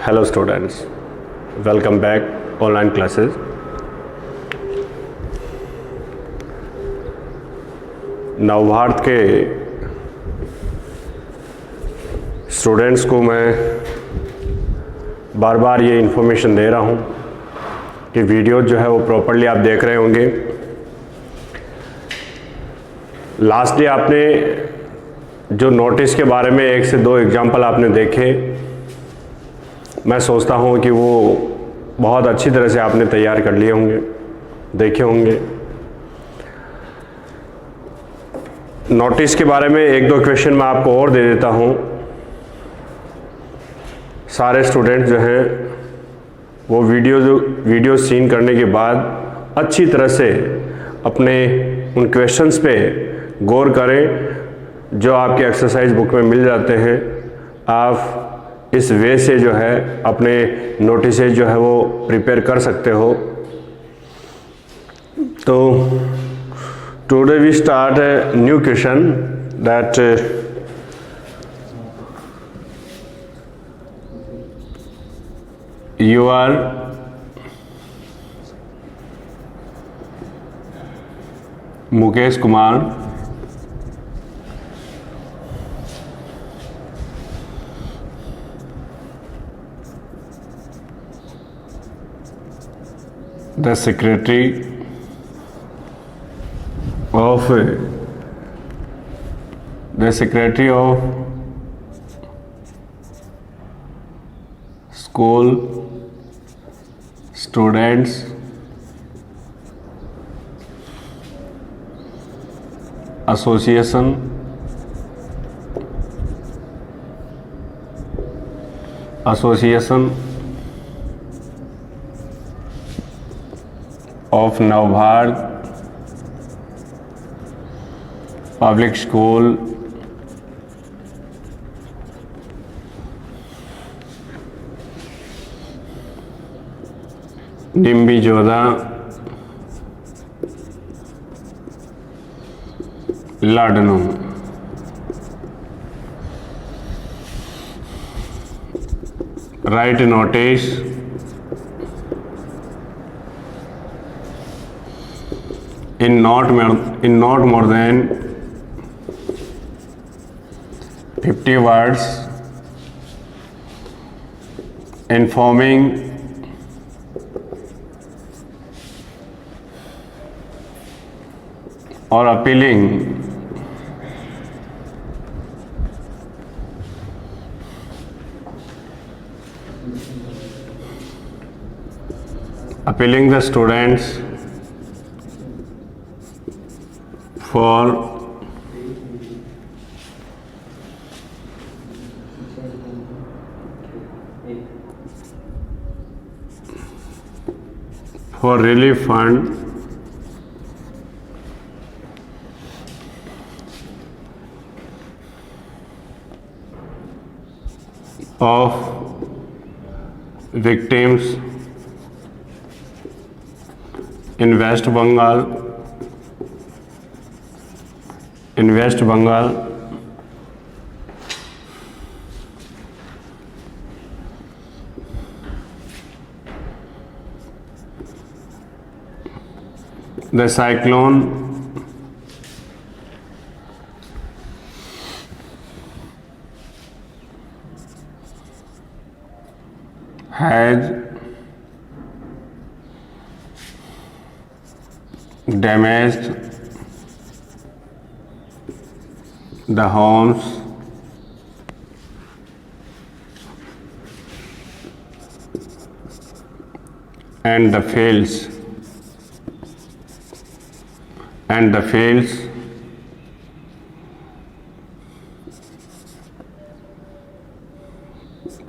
Hello students, welcome back online classes. Navbharat के students को मैं बार बार ये इन्फॉर्मेशन दे रहा हूँ कि वीडियो जो है वो प्रॉपरली आप देख रहे होंगे। लास्टली आपने जो नोटिस के बारे में 1 से 2 एग्जाम्पल आपने देखे, मैं सोचता हूँ कि वो बहुत अच्छी तरह से आपने तैयार कर लिए होंगे, देखे होंगे। नोटिस के बारे में 1-2 क्वेश्चन मैं आपको और दे देता हूँ। सारे स्टूडेंट जो हैं वो वीडियो सीन करने के बाद अच्छी तरह से अपने उन क्वेश्चंस पे गौर करें जो आपके एक्सरसाइज बुक में मिल जाते हैं। आप इस वे से जो है अपने नोटिस जो है वो प्रिपेयर कर सकते हो। तो today we start a new question that you are Mukesh Kumar, the secretary of school students association of Navbharat Public School Nimbi Joda Ladno write notice in not more than 50 words informing or appealing the students for relief fund of victims in West Bengal the cyclone has damaged the homes and the fields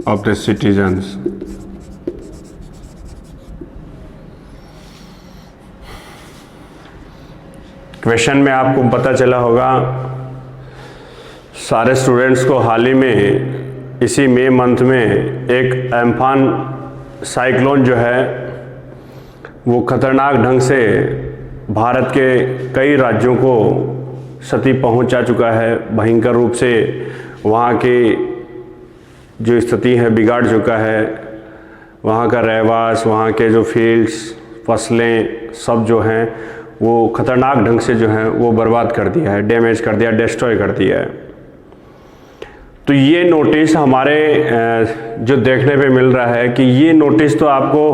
of the citizens. Question में आपको पता चला होगा, सारे students को हाल ही में इसी मई month में एक एम्फान साइक्लोन जो है वो खतरनाक ढंग से भारत के कई राज्यों को क्षति पहुंचा चुका है। भयंकर रूप से वहाँ की जो स्थिति है बिगाड़ चुका है। वहाँ का रहवास, वहाँ के जो फील्ड्स, फसलें सब जो हैं वो ख़तरनाक ढंग से जो है वो बर्बाद कर दिया है, डैमेज कर दिया, डिस्ट्रॉय कर दिया है। तो ये नोटिस हमारे जो देखने पे मिल रहा है कि ये नोटिस तो आपको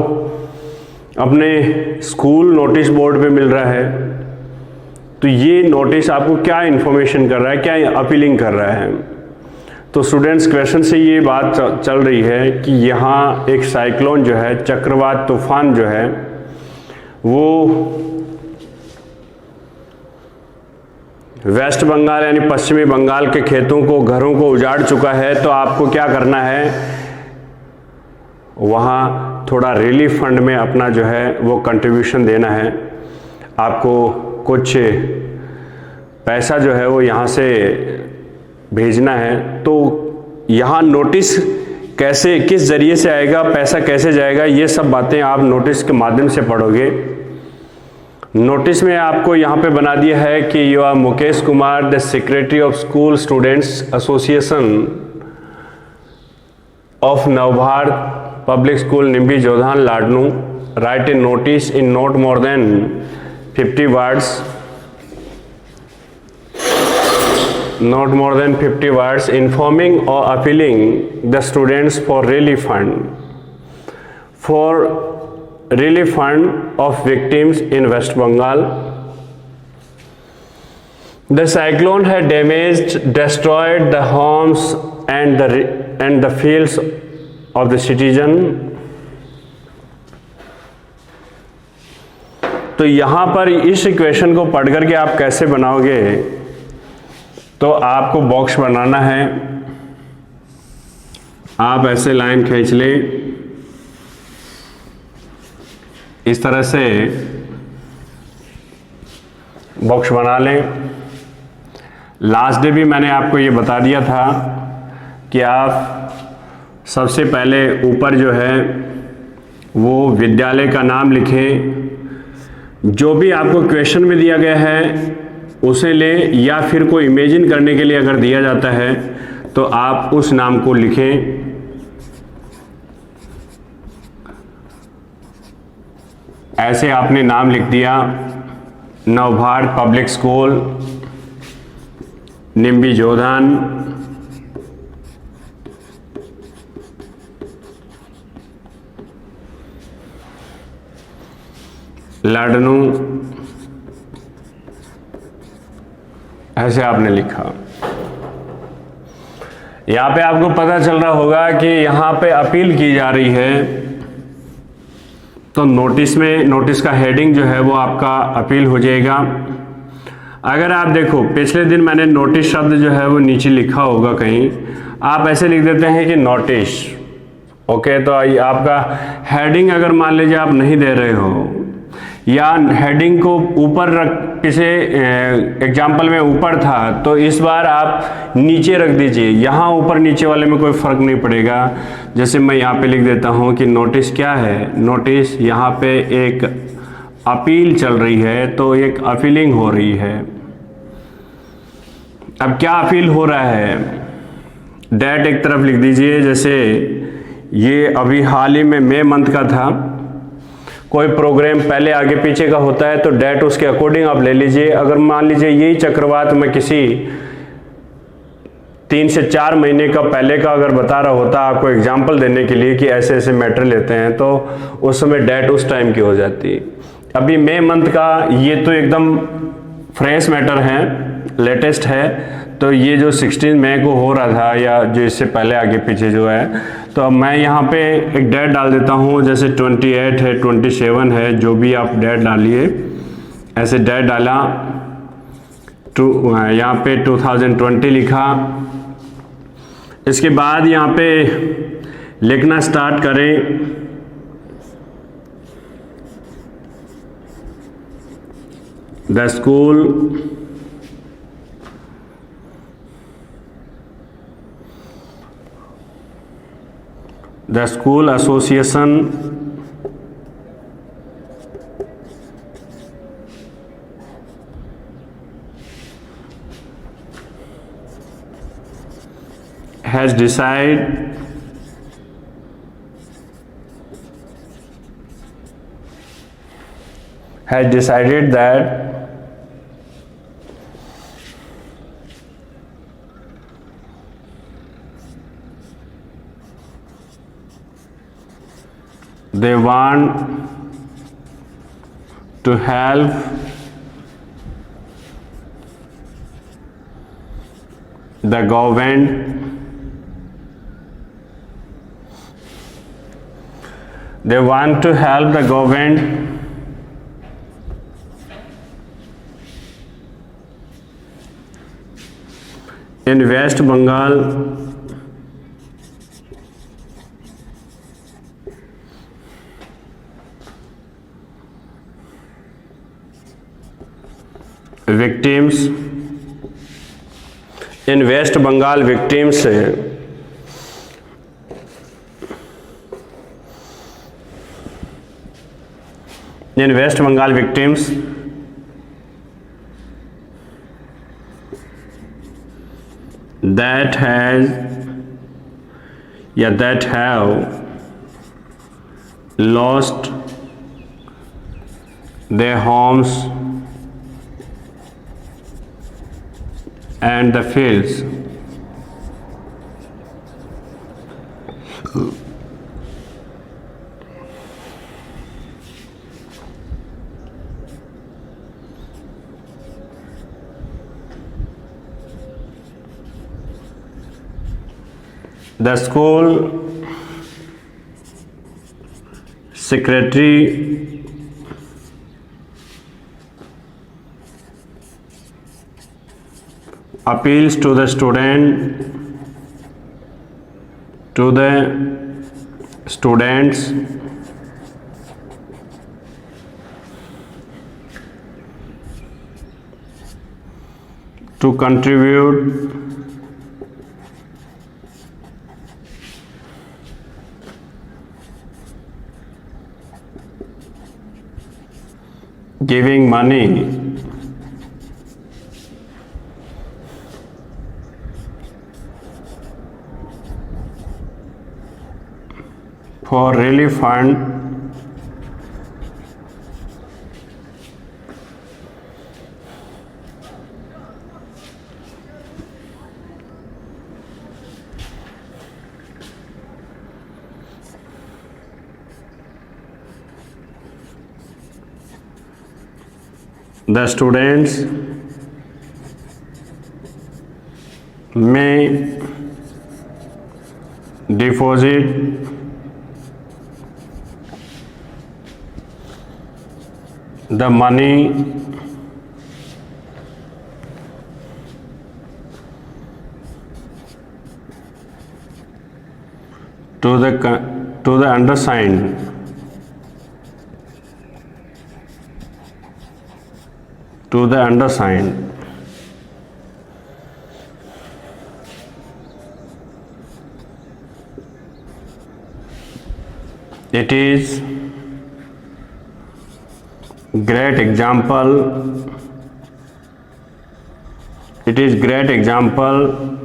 अपने स्कूल नोटिस बोर्ड पे मिल रहा है। तो ये नोटिस आपको क्या इन्फॉर्मेशन कर रहा है, क्या अपीलिंग कर रहा है? तो स्टूडेंट्स, क्वेश्चन से ये बात चल रही है कि यहाँ एक साइक्लोन जो है, चक्रवात तूफान जो है वो वेस्ट बंगाल यानी पश्चिमी बंगाल के खेतों को, घरों को उजाड़ चुका है। तो आपको क्या करना है, वहाँ थोड़ा रिलीफ फंड में अपना जो है वो कंट्रीब्यूशन देना है। आपको कुछ पैसा जो है वो यहाँ से भेजना है। तो यहाँ नोटिस कैसे, किस ज़रिए से आएगा, पैसा कैसे जाएगा, ये सब बातें आप नोटिस के माध्यम से पढ़ोगे। नोटिस में आपको यहाँ पे बना दिया है कि you are Mukesh Kumar, the secretary of school students association of Navbharat public school Nimbi Jodhan Ladnun, right a notice in not more than 50 words, not more than 50 words, informing or appealing the students for relief fund of victims in West Bengal. The cyclone had damaged, destroyed the homes and the fields of the citizen. तो यहाँ पर इस equation को पढ़ करके आप कैसे बनाओगे? तो आपको बॉक्स बनाना है। आप ऐसे लाइन खींच ले, इस तरह से बॉक्स बना लें। लास्ट डे भी मैंने आपको ये बता दिया था कि आप सबसे पहले ऊपर जो है वो विद्यालय का नाम लिखें, जो भी आपको क्वेश्चन में दिया गया है उसे ले, या फिर कोई इमेजिन करने के लिए अगर दिया जाता है तो आप उस नाम को लिखें। ऐसे आपने नाम लिख दिया, नवभारत पब्लिक स्कूल निम्बी जोधान, लाडनू, ऐसे आपने लिखा। यहाँ पे आपको पता चल रहा होगा कि यहाँ पे अपील की जा रही है। तो नोटिस में, नोटिस का हेडिंग जो है वो आपका अपील हो जाएगा। अगर आप देखो, पिछले दिन मैंने नोटिस शब्द जो है वो नीचे लिखा होगा कहीं, आप ऐसे लिख देते हैं कि नोटिस। ओके, तो आपका हेडिंग अगर मान लीजिए आप नहीं दे रहे हो, या हेडिंग को ऊपर रख, किसी एग्जाम्पल में ऊपर था तो इस बार आप नीचे रख दीजिए। यहाँ ऊपर नीचे वाले में कोई फ़र्क नहीं पड़ेगा। जैसे मैं यहाँ पे लिख देता हूँ कि नोटिस क्या है, नोटिस यहाँ पे एक अपील चल रही है, तो एक अपीलिंग हो रही है। अब क्या अपील हो रहा है, डेट एक तरफ लिख दीजिए। जैसे ये अभी हाल ही में मई मंथ का था, कोई प्रोग्राम पहले आगे पीछे का होता है तो डेट उसके अकॉर्डिंग आप ले लीजिए। अगर मान लीजिए यही चक्रवात में किसी 3 से 4 महीने का पहले का अगर बता रहा होता आपको एग्जाम्पल देने के लिए कि ऐसे ऐसे मैटर लेते हैं, तो उस समय डेट उस टाइम की हो जाती। अभी मई मंथ का ये तो एकदम फ्रेश मैटर है, लेटेस्ट है। तो ये जो 16 मई को हो रहा था या जो इससे पहले आगे पीछे जो है, तो अब मैं यहाँ पे एक डेट डाल देता हूँ। जैसे 28 है, 27 है, जो भी आप डेट डालिए। ऐसे डेट डाला, यहाँ पे 2020 लिखा। इसके बाद यहाँ पे लिखना स्टार्ट करें। The school association has decided has decided that they want to help the government. They want to help the government in West Bengal victims, in West Bengal victims in West Bengal victims that have lost their homes and the fields. The school secretary appeals to the students to contribute giving money for relief fund the students may deposit the money to the undersigned It is great example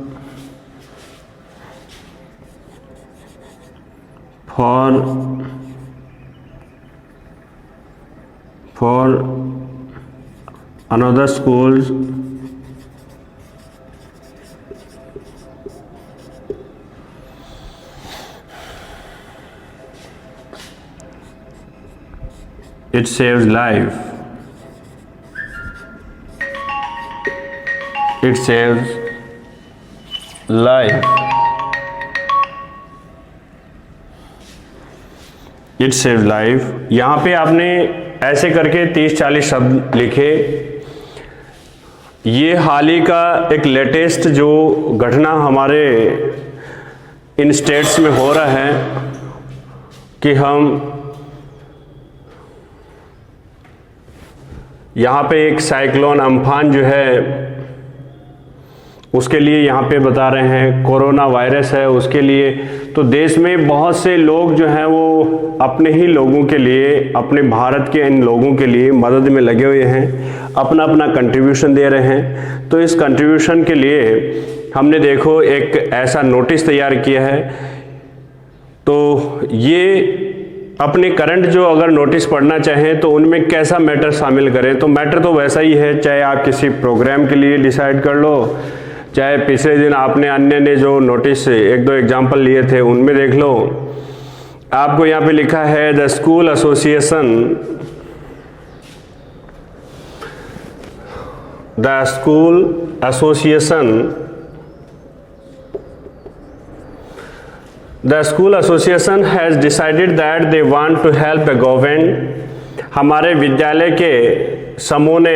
for another schools it saves life. It saves life. It saves life. यहाँ पे आपने ऐसे करके 30-40 शब्द लिखे। ये हाल ही का एक लेटेस्ट जो घटना हमारे इन स्टेट्स में हो रहा है कि हम यहाँ पे एक साइक्लोन अम्फान जो है उसके लिए यहाँ पे बता रहे हैं, कोरोना वायरस है उसके लिए। तो देश में बहुत से लोग जो हैं वो अपने ही लोगों के लिए, अपने भारत के इन लोगों के लिए मदद में लगे हुए हैं, अपना अपना कंट्रीब्यूशन दे रहे हैं। तो इस कंट्रीब्यूशन के लिए हमने देखो एक ऐसा नोटिस तैयार किया है। तो ये अपने करंट जो अगर नोटिस पढ़ना चाहें तो उनमें कैसा मैटर शामिल करें। तो मैटर तो वैसा ही है, चाहे आप किसी प्रोग्राम के लिए डिसाइड कर लो, चाहे पिछले दिन आपने अन्य ने जो नोटिस एक दो एग्जाम्पल लिए थे उनमें देख लो। आपको यहाँ पे लिखा है the school association has decided that they want to help the government. हमारे विद्यालय के समूह ने,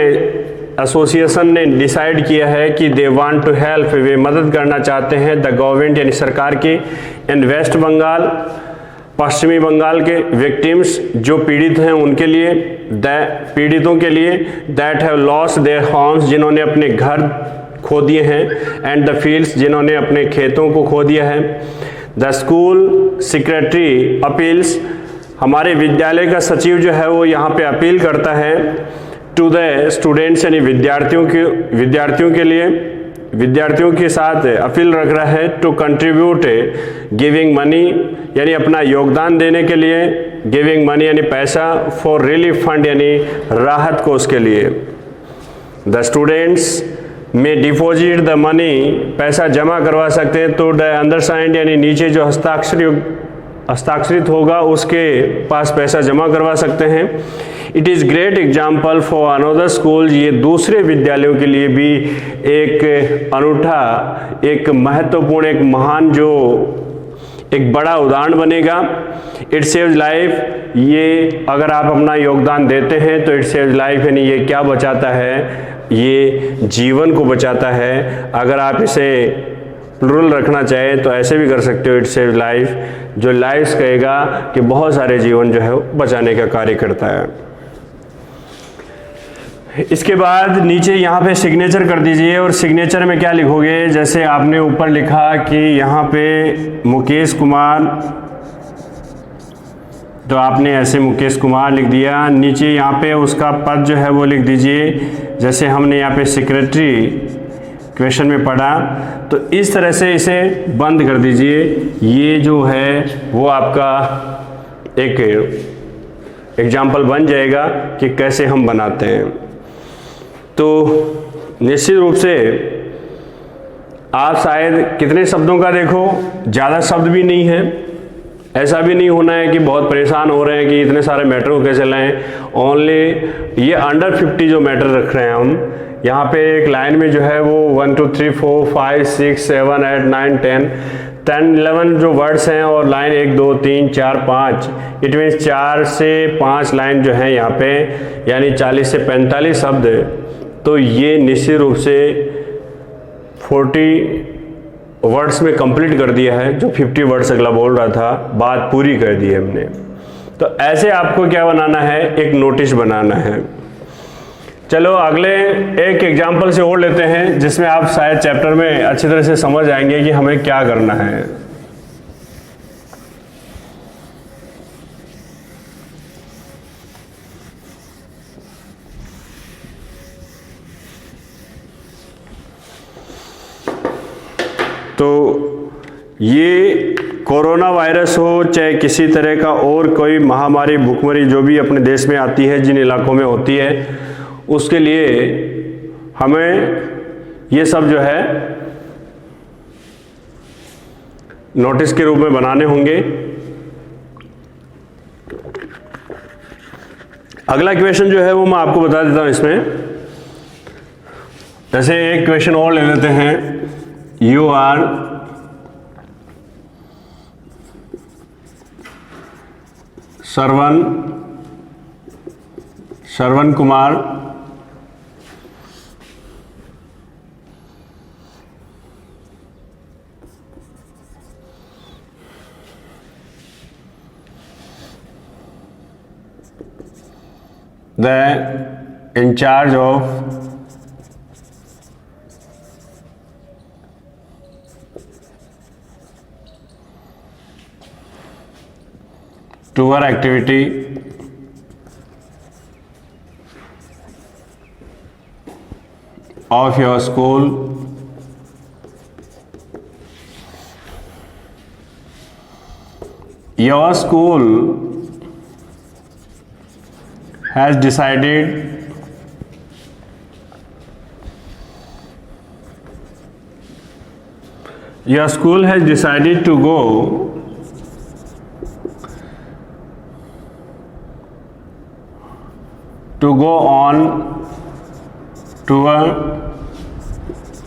एसोसिएशन ने डिसाइड किया है कि दे वांट टू हेल्प, वे मदद करना चाहते हैं द गवर्नमेंट यानी सरकार की, इन वेस्ट बंगाल, पश्चिमी बंगाल के विक्टिम्स जो पीड़ित हैं उनके लिए, पीड़ितों के लिए, that have lost their homes जिन्होंने अपने घर खो दिए हैं, एंड द फील्ड्स जिन्होंने अपने खेतों को खो दिया है। द स्कूल सेक्रेटरी अपील्स, हमारे विद्यालय का सचिव जो है वो यहाँ पे अपील करता है टू द स्टूडेंट्स यानी विद्यार्थियों के लिए, विद्यार्थियों के साथ अपील रख रहा है टू कंट्रीब्यूट गिविंग मनी यानी अपना योगदान देने के लिए, गिविंग मनी यानी पैसा, फॉर रिलीफ फंड यानी राहत कोष के लिए। द स्टूडेंट्स में डिपॉजिट द मनी, पैसा जमा करवा सकते हैं, तो द अंडरसाइंड यानी नीचे जो हस्ताक्षरित होगा उसके पास पैसा जमा करवा सकते हैं। It is great example for another school, ये दूसरे विद्यालयों के लिए भी एक अनूठा, एक महत्वपूर्ण, एक महान, जो एक बड़ा उदाहरण बनेगा। इट सेव्स लाइफ, ये अगर आप अपना योगदान देते हैं तो इट सेव्स लाइफ यानी ये क्या बचाता है, ये जीवन को बचाता है। अगर आप इसे प्लूरल रखना चाहें तो ऐसे भी कर सकते हो, इट सेव्स लाइफ, जो लाइफ्स कहेगा कि बहुत सारे जीवन जो है बचाने का कार्य करता है। इसके बाद नीचे यहाँ पे सिग्नेचर कर दीजिए, और सिग्नेचर में क्या लिखोगे, जैसे आपने ऊपर लिखा कि यहाँ पे मुकेश कुमार, तो आपने ऐसे मुकेश कुमार लिख दिया। नीचे यहाँ पे उसका पद जो है वो लिख दीजिए, जैसे हमने यहाँ पे सेक्रेटरी क्वेश्चन में पढ़ा, तो इस तरह से इसे बंद कर दीजिए। ये जो है वो आपका एक एग्जाम्पल बन जाएगा कि कैसे हम बनाते हैं। तो निश्चित रूप से आप शायद कितने शब्दों का देखो, ज़्यादा शब्द भी नहीं है, ऐसा भी नहीं होना है कि बहुत परेशान हो रहे हैं कि इतने सारे मैटर को कैसे लाएं। ओनली ये अंडर 50 जो मैटर रख रहे हैं हम यहाँ पे एक लाइन में जो है वो 1 2 3 4 5 6 7 8 9 10 11 जो वर्ड्स हैं, और लाइन 1 2 3 4 5, इट मीन्स 4 से 5 लाइन जो है यहाँ पे, यानी 40 से 45 शब्द। तो ये निश्चित रूप से 40 वर्ड्स में कंप्लीट कर दिया है, जो 50 वर्ड्स अगला बोल रहा था, बात पूरी कर दी है हमने। तो ऐसे आपको क्या बनाना है, एक नोटिस बनाना है। चलो अगले एक एग्जाम्पल से और लेते हैं, जिसमें आप शायद चैप्टर में अच्छी तरह से समझ आएंगे कि हमें क्या करना है। तो ये कोरोना वायरस हो, चाहे किसी तरह का और कोई महामारी, भूखमरी जो भी अपने देश में आती है, जिन इलाकों में होती है, उसके लिए हमें ये सब जो है नोटिस के रूप में बनाने होंगे। अगला क्वेश्चन जो है वो मैं आपको बता देता हूं इसमें। जैसे एक क्वेश्चन और ले लेते हैं, you are Shravan Kumar the in charge of tour activity of your school your school has decided your school has decided to go on tour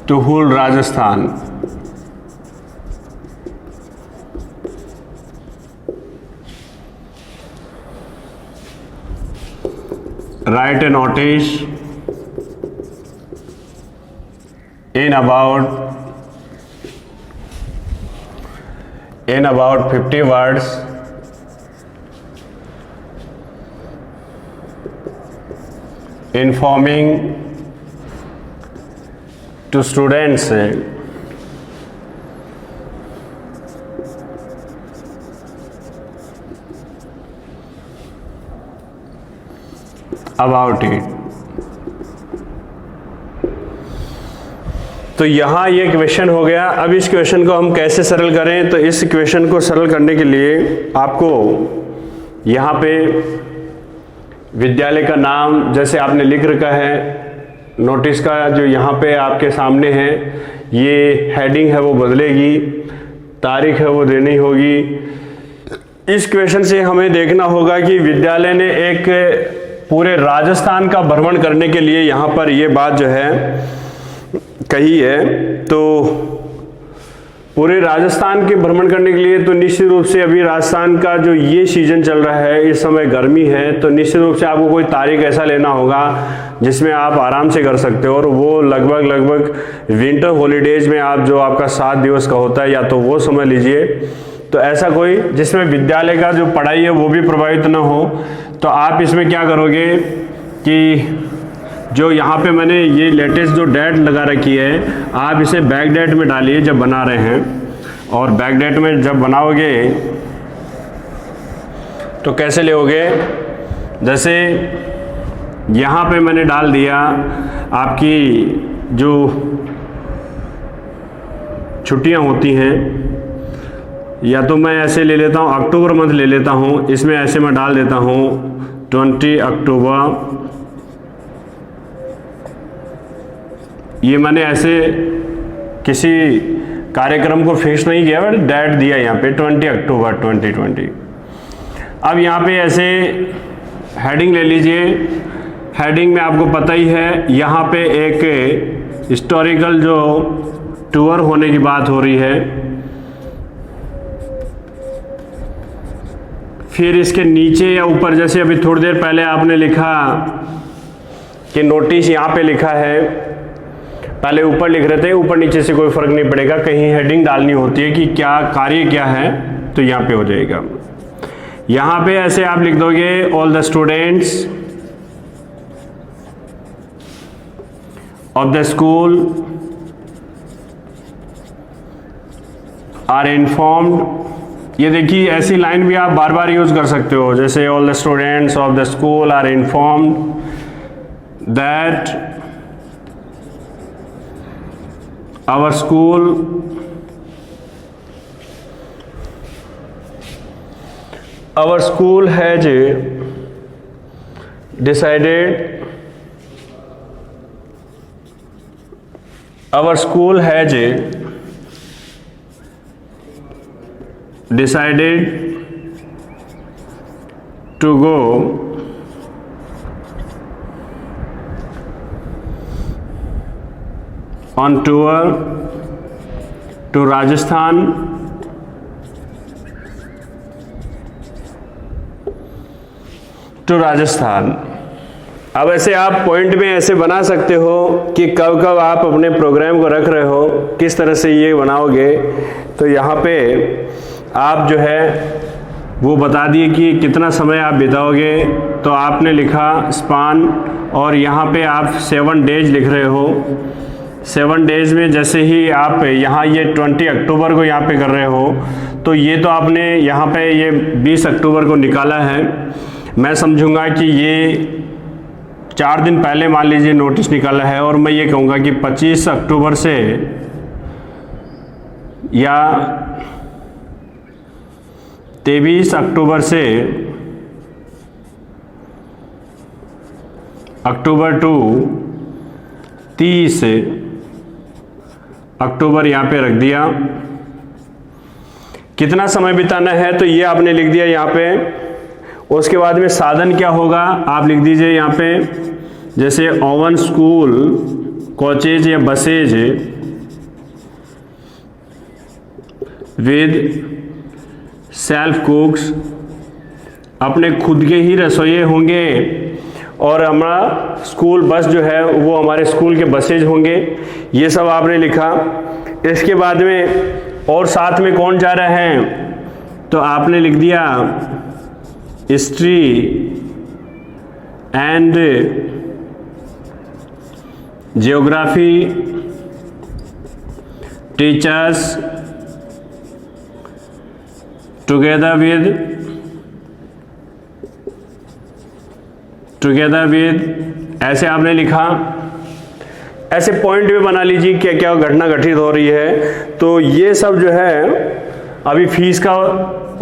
to whole Rajasthan. Write a notice in about 50 words informing to students about it. तो यहाँ ये question हो गया। अब इस question को हम कैसे सरल करें, तो इस क्वेश्चन को सरल करने के लिए आपको यहाँ पे विद्यालय का नाम जैसे आपने लिख रखा है, नोटिस का जो यहाँ पे आपके सामने है, ये हेडिंग है वो बदलेगी, तारीख है वो देनी होगी। इस क्वेश्चन से हमें देखना होगा कि विद्यालय ने एक पूरे राजस्थान का भ्रमण करने के लिए यहाँ पर ये बात जो है कही है। तो पूरे राजस्थान के भ्रमण करने के लिए तो निश्चित रूप से अभी राजस्थान का जो ये सीजन चल रहा है, इस समय गर्मी है, तो निश्चित रूप से आपको कोई तारीख ऐसा लेना होगा जिसमें आप आराम से कर सकते हो, और वो लगभग विंटर हॉलीडेज में आप जो आपका 7 दिवस का होता है या तो वो समय लीजिए। तो ऐसा कोई जिसमें विद्यालय का जो पढ़ाई है वो भी प्रभावित ना हो, तो आप इसमें क्या करोगे कि जो यहाँ पे मैंने ये लेटेस्ट जो डेट लगा रखी है, आप इसे बैक डेट में डालिए जब बना रहे हैं। और बैक डेट में जब बनाओगे तो कैसे लोगे, जैसे यहाँ पे मैंने डाल दिया आपकी जो छुट्टियाँ होती हैं, या तो मैं ऐसे ले लेता हूँ, अक्टूबर मंथ ले लेता हूँ, इसमें ऐसे मैं डाल देता हूँ 20 अक्टूबर। ये मैंने ऐसे किसी कार्यक्रम को फिक्स नहीं किया, बट डेट दिया यहाँ पे 20 अक्टूबर 2020। अब यहाँ पे ऐसे हेडिंग ले लीजिए। हेडिंग में आपको पता ही है, यहाँ पे एक हिस्टोरिकल जो टूर होने की बात हो रही है। फिर इसके नीचे या ऊपर, जैसे अभी थोड़ी देर पहले आपने लिखा कि नोटिस यहाँ पे लिखा है, पहले ऊपर लिख रहे थे, ऊपर नीचे से कोई फर्क नहीं पड़ेगा, कहीं हेडिंग डालनी होती है कि क्या कार्य क्या है, तो यहाँ पे हो जाएगा। यहाँ पे ऐसे आप लिख दोगे all the students of the school are informed. ये देखिए, ऐसी लाइन भी आप बार बार यूज कर सकते हो, जैसे all the students of the school are informed that our school has decided to go on tour to Rajasthan अब ऐसे आप पॉइंट में ऐसे बना सकते हो कि कब कब आप अपने प्रोग्राम को रख रहे हो, किस तरह से ये बनाओगे। तो यहाँ पे आप जो है वो बता दिए कि कितना समय आप बिताओगे, तो आपने लिखा स्पान, और यहाँ पे आप 7 डेज लिख रहे हो। 7 डेज में जैसे ही आप यहाँ ये 20 अक्टूबर को यहाँ पे कर रहे हो, तो ये तो आपने यहाँ पे ये 20 अक्टूबर को निकाला है। मैं समझूंगा कि ये 4 दिन पहले मान लीजिए नोटिस निकाला है, और मैं ये कहूँगा कि 25 अक्टूबर से या 23 अक्टूबर से अक्टूबर टू 30 अक्टूबर यहाँ पे रख दिया। कितना समय बिताना है तो ये आपने लिख दिया यहाँ पे। उसके बाद में साधन क्या होगा आप लिख दीजिए यहाँ पे, जैसे ओवन स्कूल कोचेज या बसेज विद सेल्फ कुक्स, अपने खुद के ही रसोइये होंगे और हमारा स्कूल बस जो है वो हमारे स्कूल के बसेज होंगे। ये सब आपने लिखा। इसके बाद में और साथ में कौन जा रहा है तो आपने लिख दिया history and geography teachers together with ऐसे आपने लिखा। ऐसे पॉइंट भी बना लीजिए क्या क्या घटना घटित हो रही है। तो ये सब जो है अभी फीस का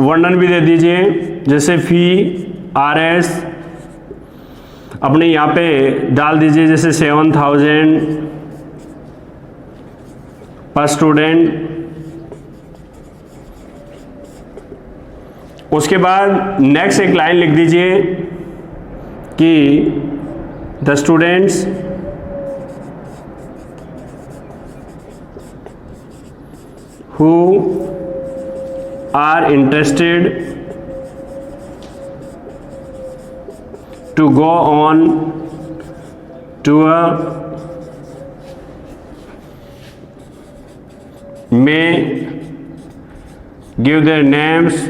वर्णन भी दे दीजिए, जैसे फी RS अपने यहाँ पे डाल दीजिए, जैसे 7,000 पर स्टूडेंट। उसके बाद नेक्स्ट एक लाइन लिख दीजिए कि the students who are interested to go on tour may give their names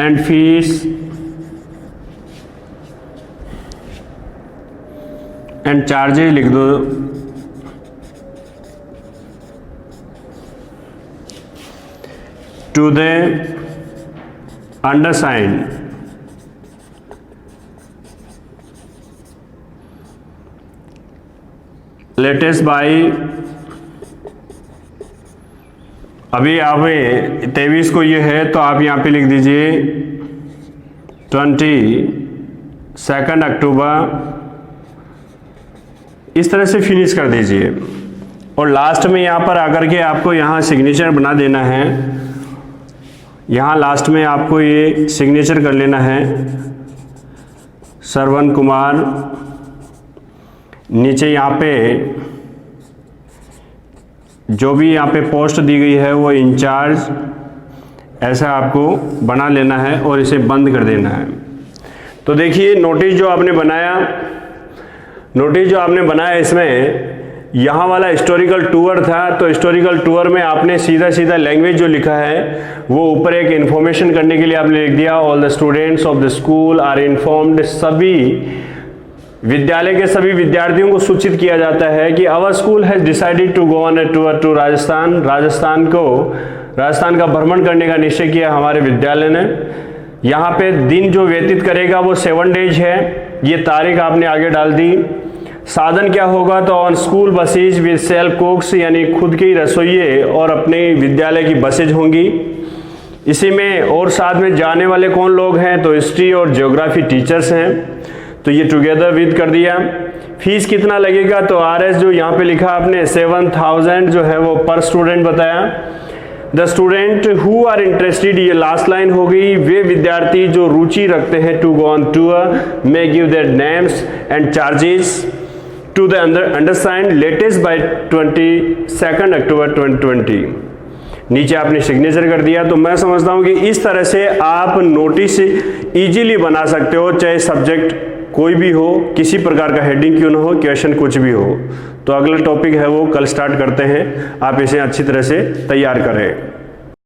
and fees and charges लिख दो। To the undersigned latest by, अभी आप 23 को ये है तो आप यहाँ पे लिख दीजिए 22 अक्टूबर। इस तरह से फिनिश कर दीजिए और लास्ट में यहाँ पर आकर के आपको यहाँ सिग्नेचर बना देना है। यहाँ लास्ट में आपको ये सिग्नेचर कर लेना है, श्रवण कुमार। नीचे यहाँ पे जो भी यहाँ पे पोस्ट दी गई है वो इंचार्ज, ऐसा आपको बना लेना है और इसे बंद कर देना है। तो देखिए नोटिस जो आपने बनाया इसमें यहाँ वाला हिस्टोरिकल टूर था, तो हिस्टोरिकल टूर में आपने सीधा सीधा लैंग्वेज जो लिखा है वो ऊपर एक इन्फॉर्मेशन करने के लिए आपने लिख दिया, all the students of the school are informed. सभी विद्यालय के सभी विद्यार्थियों को सूचित किया जाता है कि our school has decided to go on a tour to Rajasthan. Rajasthan का भ्रमण करने का निश्चय किया हमारे विद्यालय ने। यहाँ पे दिन जो व्यतीत करेगा वो 7 डेज है, ये तारीख आपने आगे डाल दी। साधन क्या होगा तो on school buses with self कुक्स, यानी खुद के ही रसोइये और अपने विद्यालय की बसेज होंगी। इसी में और साथ में जाने वाले कौन लोग हैं तो हिस्ट्री और ज्योग्राफी टीचर्स हैं, तो ये टुगेदर विद कर दिया। फीस कितना लगेगा तो RS जो यहाँ पे लिखा आपने 7,000 जो है वो पर स्टूडेंट बताया। The student who are interested, ये लास्ट लाइन हो गई, वे विद्यार्थी जो रुचि रखते हैं to go on tour may give their names and charges to the undersigned latest by 22 October 2020। नीचे आपने सिग्नेचर कर दिया। तो मैं समझता हूं कि इस तरह से आप नोटिस इजीली बना सकते हो, चाहे सब्जेक्ट कोई भी हो, किसी प्रकार का हेडिंग क्यों ना हो, क्वेश्चन कुछ भी हो। तो अगला टॉपिक है वो कल स्टार्ट करते हैं, आप इसे अच्छी तरह से तैयार करें।